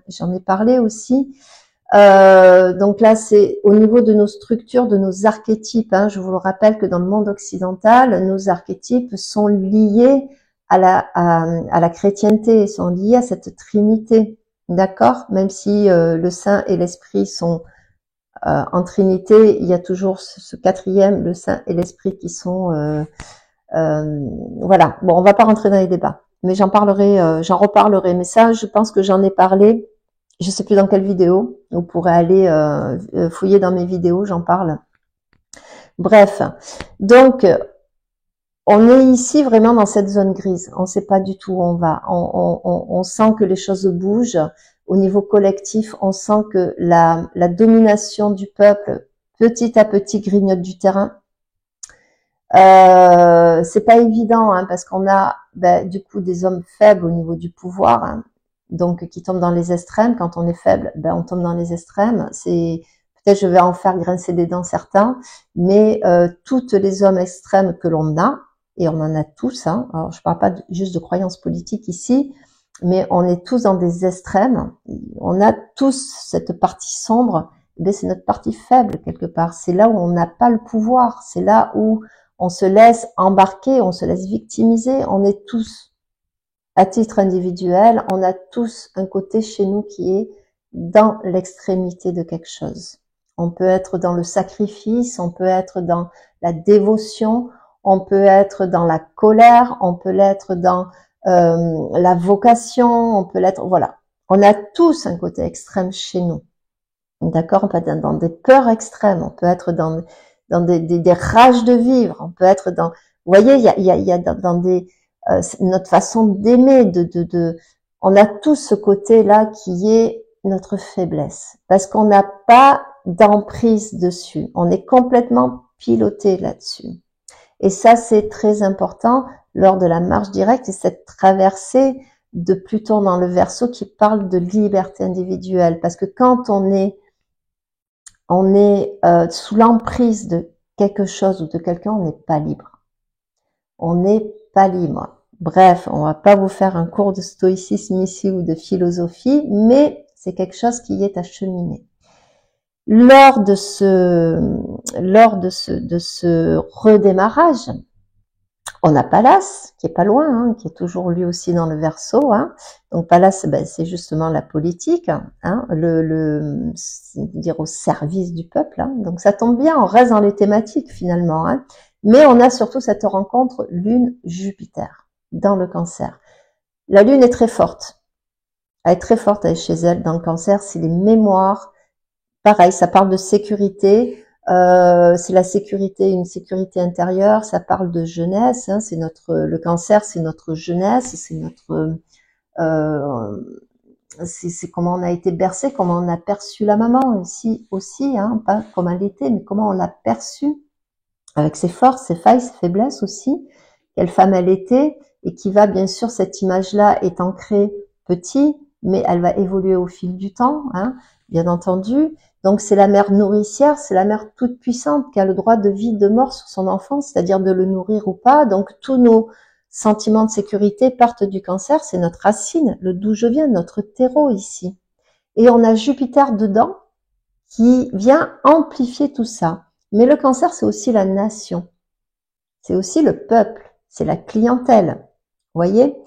J'en ai parlé aussi. Donc là, c'est au niveau de nos structures, de nos archétypes. Je vous le rappelle que dans le monde occidental, nos archétypes sont liés à la chrétienté, sont liés à cette Trinité, d'accord. Même si le Saint et l'Esprit sont en Trinité, il y a toujours ce quatrième, le Saint et l'Esprit, qui sont voilà. Bon, on va pas rentrer dans les débats, mais j'en reparlerai. Mais ça, je pense que j'en ai parlé. Je sais plus dans quelle vidéo. Vous pourrez aller fouiller dans mes vidéos, j'en parle. Bref, donc on est ici vraiment dans cette zone grise. On ne sait pas du tout où on va. On sent que les choses bougent. Au niveau collectif, on sent que la domination du peuple, petit à petit, grignote du terrain. C'est pas évident, parce qu'on a du coup des hommes faibles au niveau du pouvoir, donc qui tombent dans les extrêmes. Quand on est faible, on tombe dans les extrêmes. C'est peut-être je vais en faire grincer des dents certains, mais toutes les hommes extrêmes que l'on a, et on en a tous. Alors je parle pas juste de croyances politiques ici, mais on est tous dans des extrêmes. On a tous cette partie sombre. C'est notre partie faible quelque part. C'est là où on n'a pas le pouvoir. C'est là où on se laisse embarquer, on se laisse victimiser. On est tous, à titre individuel, on a tous un côté chez nous qui est dans l'extrémité de quelque chose. On peut être dans le sacrifice, on peut être dans la dévotion, on peut être dans la colère, on peut l'être dans la vocation, on peut l'être, voilà. On a tous un côté extrême chez nous. D'accord? On peut être dans des peurs extrêmes, on peut être dans des rages de vivre, on peut être dans, vous voyez, il y a dans des, notre façon d'aimer, on a tous ce côté-là qui est notre faiblesse, parce qu'on n'a pas d'emprise dessus, on est complètement piloté là-dessus. Et ça, c'est très important lors de la marche directe et cette traversée de Pluton dans le Verseau qui parle de liberté individuelle, parce que quand on est sous l'emprise de quelque chose ou de quelqu'un, on n'est pas libre. On n'est pas libre. Bref, on va pas vous faire un cours de stoïcisme ici ou de philosophie, mais c'est quelque chose qui est à cheminer. Lors de ce redémarrage, on a Pallas, qui est pas loin, hein, qui est toujours lui aussi dans le Verseau. Hein. Donc Pallas, ben, c'est justement la politique, hein, dire au service du peuple. Hein. Donc ça tombe bien, on reste dans les thématiques finalement. Hein. Mais on a surtout cette rencontre Lune-Jupiter dans le Cancer. La Lune est très forte. Elle est très forte, elle est chez elle dans le Cancer. C'est les mémoires. Pareil, ça parle de sécurité. C'est la sécurité, une sécurité intérieure. Ça parle de jeunesse. Hein, le Cancer, c'est notre jeunesse, c'est c'est comment on a été bercé, comment on a perçu la maman aussi, hein, pas comme elle était, mais comment on l'a perçue avec ses forces, ses failles, ses faiblesses aussi. Quelle femme elle était et qui va bien sûr cette image-là est ancrée petit, mais elle va évoluer au fil du temps, hein, bien entendu. Donc c'est la mère nourricière, c'est la mère toute puissante qui a le droit de vie, de mort sur son enfant, c'est-à-dire de le nourrir ou pas. Donc tous nos sentiments de sécurité partent du Cancer, c'est notre racine, le d'où je viens, notre terreau ici. Et on a Jupiter dedans qui vient amplifier tout ça. Mais le Cancer, c'est aussi la nation, c'est aussi le peuple, c'est la clientèle. Vous voyez?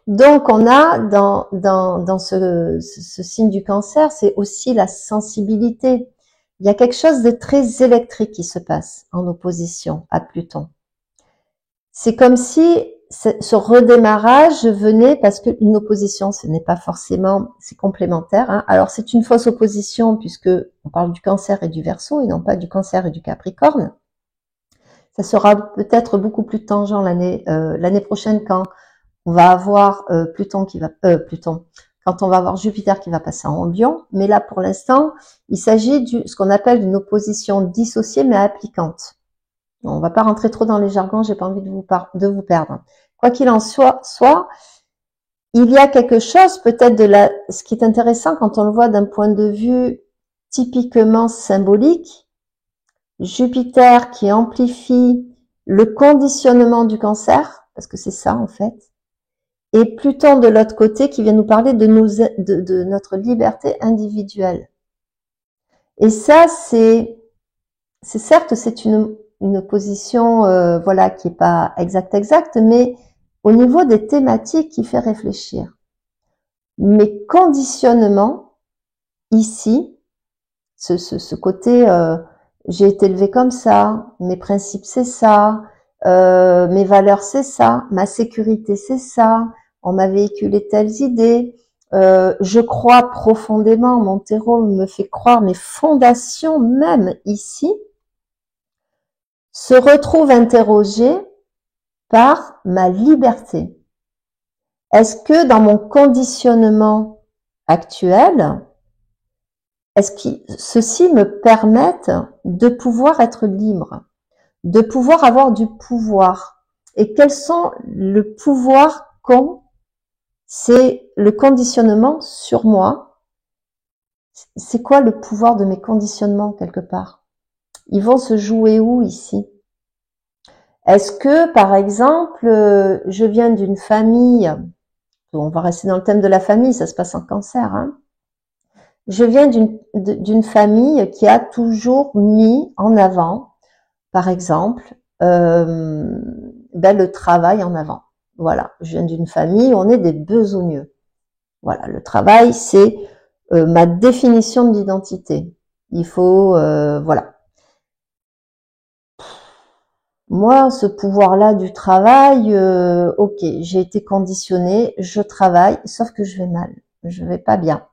Donc on a dans ce signe du Cancer, c'est aussi la sensibilité. Il y a quelque chose de très électrique qui se passe en opposition à Pluton. C'est comme si ce redémarrage venait parce qu'une opposition, ce n'est pas forcément, c'est complémentaire. Hein. Alors c'est une fausse opposition puisque on parle du Cancer et du Verseau et non pas du Cancer et du Capricorne. Ça sera peut-être beaucoup plus tangent l'année prochaine quand on va avoir quand on va avoir Jupiter qui va passer en Lion. Mais là, pour l'instant, il s'agit de ce qu'on appelle une opposition dissociée mais appliquante. On va pas rentrer trop dans les jargons, j'ai pas envie de vous perdre. Quoi qu'il en soit, il y a quelque chose peut-être ce qui est intéressant quand on le voit d'un point de vue typiquement symbolique, Jupiter qui amplifie le conditionnement du Cancer, parce que c'est ça en fait, et Pluton de l'autre côté qui vient nous parler de notre liberté individuelle. Et ça, c'est certes, c'est une position voilà qui est pas exacte, mais au niveau des thématiques qui fait réfléchir. Mes conditionnements ici, ce côté j'ai été élevé comme ça, mes principes c'est ça, mes valeurs c'est ça, ma sécurité c'est ça, on m'a véhiculé telles idées, je crois profondément, mon terreau me fait croire, mes fondations même ici se retrouvent interrogées par ma liberté. Est-ce que dans mon conditionnement actuel, est-ce que ceci me permettent de pouvoir être libre, de pouvoir avoir du pouvoir? Et quels sont le pouvoir qu'ont? C'est le conditionnement sur moi. C'est quoi le pouvoir de mes conditionnements quelque part? Ils vont se jouer où ici? Est-ce que, par exemple, je viens d'une famille, on va rester dans le thème de la famille, ça se passe en Cancer, hein. Je viens d'une famille qui a toujours mis en avant, par exemple, le travail en avant. Voilà, je viens d'une famille où on est des besogneux. Voilà, le travail, c'est ma définition de l'identité. Il faut, voilà. Moi, ce pouvoir-là du travail, ok, j'ai été conditionnée, je travaille, sauf que je vais mal, je vais pas bien.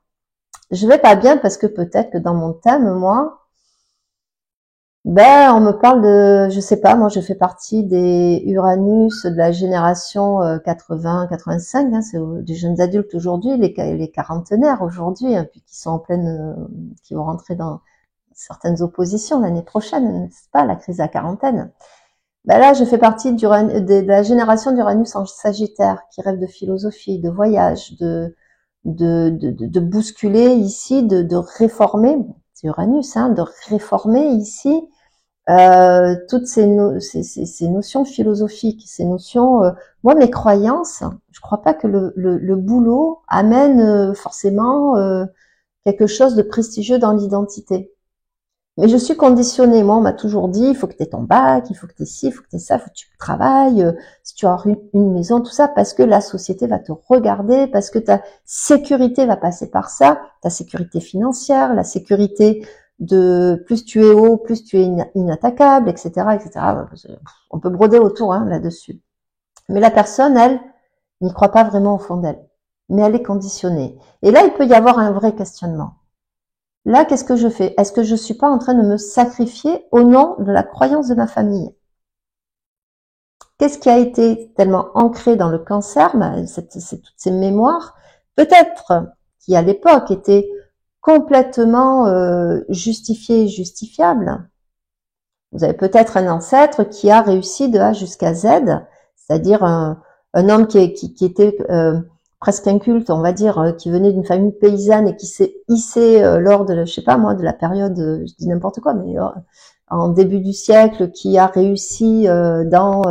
Je vais pas bien parce que peut-être que dans mon thème, moi, on me parle je sais pas, moi je fais partie des Uranus de la génération 80-85, hein, c'est des jeunes adultes aujourd'hui, les quarantenaires aujourd'hui, hein, puis qui sont en pleine, qui vont rentrer dans certaines oppositions l'année prochaine, n'est-ce pas, la crise à quarantaine. Là, je fais partie de la génération d'Uranus en Sagittaire, qui rêve de philosophie, de voyage, de bousculer ici, de réformer, c'est Uranus, hein, de réformer ici toutes ces notions philosophiques, ces notions. Moi, mes croyances, je crois pas que le boulot amène forcément quelque chose de prestigieux dans l'identité. Mais je suis conditionnée. Moi, on m'a toujours dit, il faut que tu aies ton bac, il faut que tu aies ci, il faut que tu aies ça, il faut que tu travailles, si tu as une maison, tout ça, parce que la société va te regarder, parce que ta sécurité va passer par ça, ta sécurité financière, la sécurité de plus tu es haut, plus tu es inattaquable, etc., etc. On peut broder autour là-dessus. Mais la personne, elle, n'y croit pas vraiment au fond d'elle. Mais elle est conditionnée. Et là, il peut y avoir un vrai questionnement. Là, qu'est-ce que je fais? Est-ce que je suis pas en train de me sacrifier au nom de la croyance de ma famille? Qu'est-ce qui a été tellement ancré dans le cancer, c'est toutes ces mémoires, peut-être qui à l'époque étaient complètement justifiées et justifiables. Vous avez peut-être un ancêtre qui a réussi de A jusqu'à Z, c'est-à-dire un homme qui était presque inculte, on va dire, qui venait d'une famille paysanne et qui s'est hissé lors de, je sais pas moi, de la période, je dis n'importe quoi, mais en début du siècle, qui a réussi dans,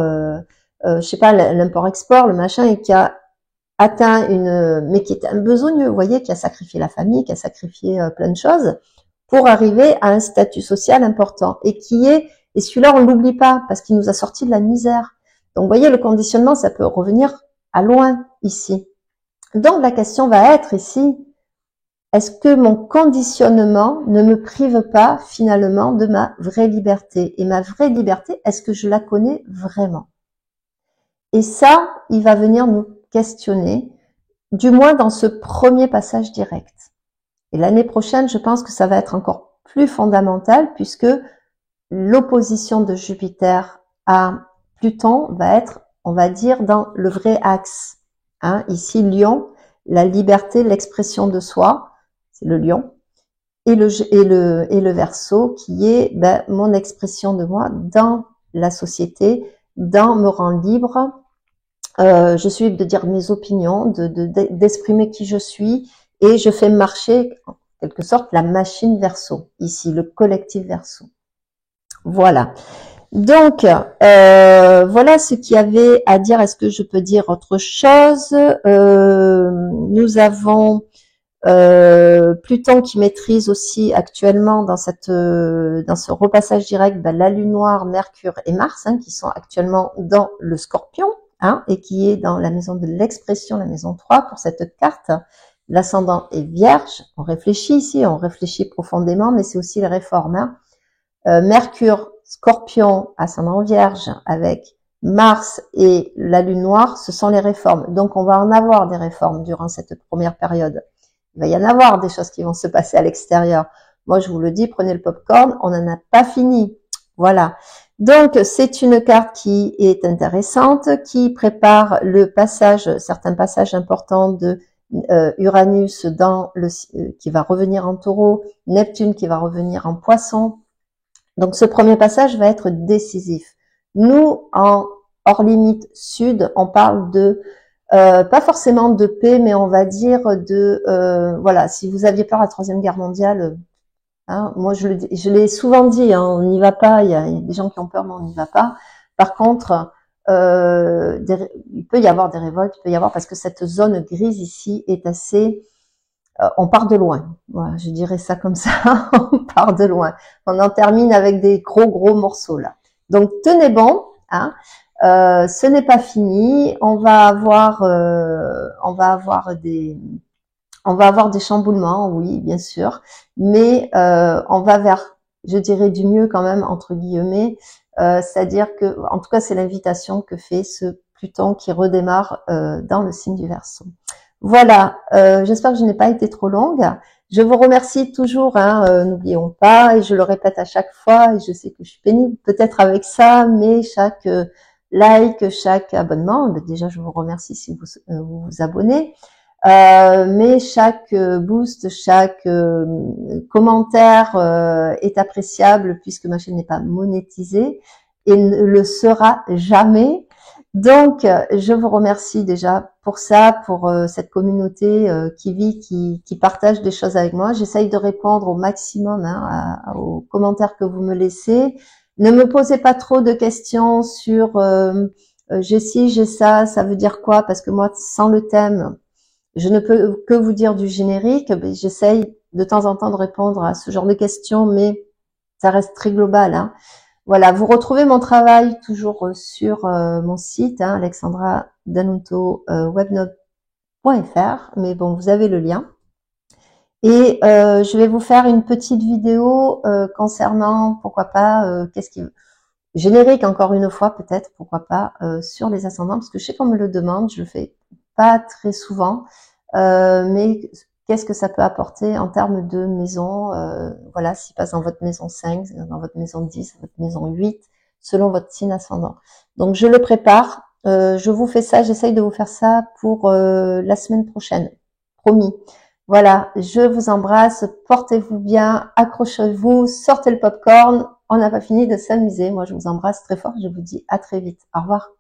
je sais pas, l'import-export, le machin, et qui a atteint mais qui était un besogneux, vous voyez, qui a sacrifié la famille, qui a sacrifié plein de choses pour arriver à un statut social important et et celui-là on l'oublie pas parce qu'il nous a sorti de la misère. Donc vous voyez, le conditionnement, ça peut revenir à loin ici. Donc la question va être ici, est-ce que mon conditionnement ne me prive pas finalement de ma vraie liberté? Et ma vraie liberté, est-ce que je la connais vraiment? Et ça, il va venir nous questionner, du moins dans ce premier passage direct. Et l'année prochaine, je pense que ça va être encore plus fondamental puisque l'opposition de Jupiter à Pluton va être, on va dire, dans le vrai axe. Ici, Lion, la liberté, l'expression de soi, c'est le Lion, et le Verseau qui est mon expression de moi dans la société, dans me rendre libre. Je suis libre de dire mes opinions, d'exprimer qui je suis, et je fais marcher, en quelque sorte, la machine Verseau, ici, le collectif Verseau. Voilà. Donc, voilà ce qu'il y avait à dire. Est-ce que je peux dire autre chose? Nous avons Pluton qui maîtrise aussi actuellement dans ce repassage direct la Lune noire, Mercure et Mars, qui sont actuellement dans le Scorpion, et qui est dans la maison de l'expression, la maison 3 pour cette carte. L'ascendant est Vierge. On réfléchit ici, on réfléchit profondément, mais c'est aussi les réformes. Mercure, Scorpion, ascendant Vierge, avec Mars et la Lune noire, ce sont les réformes. Donc on va en avoir des réformes durant cette première période. Il va y en avoir des choses qui vont se passer à l'extérieur. Moi, je vous le dis, prenez le popcorn, on n'en a pas fini. Voilà. Donc, c'est une carte qui est intéressante, qui prépare certains passages importants de Uranus qui va revenir en Taureau, Neptune qui va revenir en Poisson. Donc, ce premier passage va être décisif. Nous, hors limite sud, on parle de pas forcément de paix, mais on va dire voilà, si vous aviez peur de la Troisième Guerre mondiale, moi je l'ai souvent dit, on n'y va pas, il y a des gens qui ont peur, mais on n'y va pas. Par contre, il peut y avoir des révoltes, il peut y avoir, parce que cette zone grise ici est assez, on part de loin, voilà, je dirais ça comme ça, on part de loin. On en termine avec des gros morceaux là. Donc tenez bon, ce n'est pas fini, on va avoir des chamboulements, oui, bien sûr, mais on va vers, je dirais, du mieux quand même, entre guillemets, c'est-à-dire que, en tout cas, c'est l'invitation que fait ce Pluton qui redémarre dans le signe du Verseau. Voilà, j'espère que je n'ai pas été trop longue. Je vous remercie toujours, n'oublions pas, et je le répète à chaque fois, et je sais que je suis pénible peut-être avec ça, mais chaque like, chaque abonnement, déjà je vous remercie si vous vous abonnez, mais chaque boost, chaque commentaire est appréciable puisque ma chaîne n'est pas monétisée et ne le sera jamais. Donc, je vous remercie déjà pour ça, pour cette communauté qui vit, qui partage des choses avec moi. J'essaye de répondre au maximum aux commentaires que vous me laissez. Ne me posez pas trop de questions sur j'ai ci, j'ai ça, ça veut dire quoi? Parce que moi, sans le thème, je ne peux que vous dire du générique. J'essaye de temps en temps de répondre à ce genre de questions, mais ça reste très global, hein. Voilà, vous retrouvez mon travail toujours sur mon site, hein, alexandradanunto.webnote.fr, mais bon, vous avez le lien. Et je vais vous faire une petite vidéo concernant, pourquoi pas, générique encore une fois peut-être, pourquoi pas, sur les ascendants, parce que je sais qu'on me le demande, je le fais pas très souvent, mais qu'est-ce que ça peut apporter en termes de maison, voilà, s'il passe dans votre maison 5, dans votre maison 10, votre maison 8, selon votre signe ascendant. Donc je le prépare, je vous fais ça, j'essaye de vous faire ça pour la semaine prochaine, promis. Voilà, je vous embrasse, portez-vous bien, accrochez-vous, sortez le popcorn, on n'a pas fini de s'amuser. Moi, je vous embrasse très fort, je vous dis à très vite. Au revoir.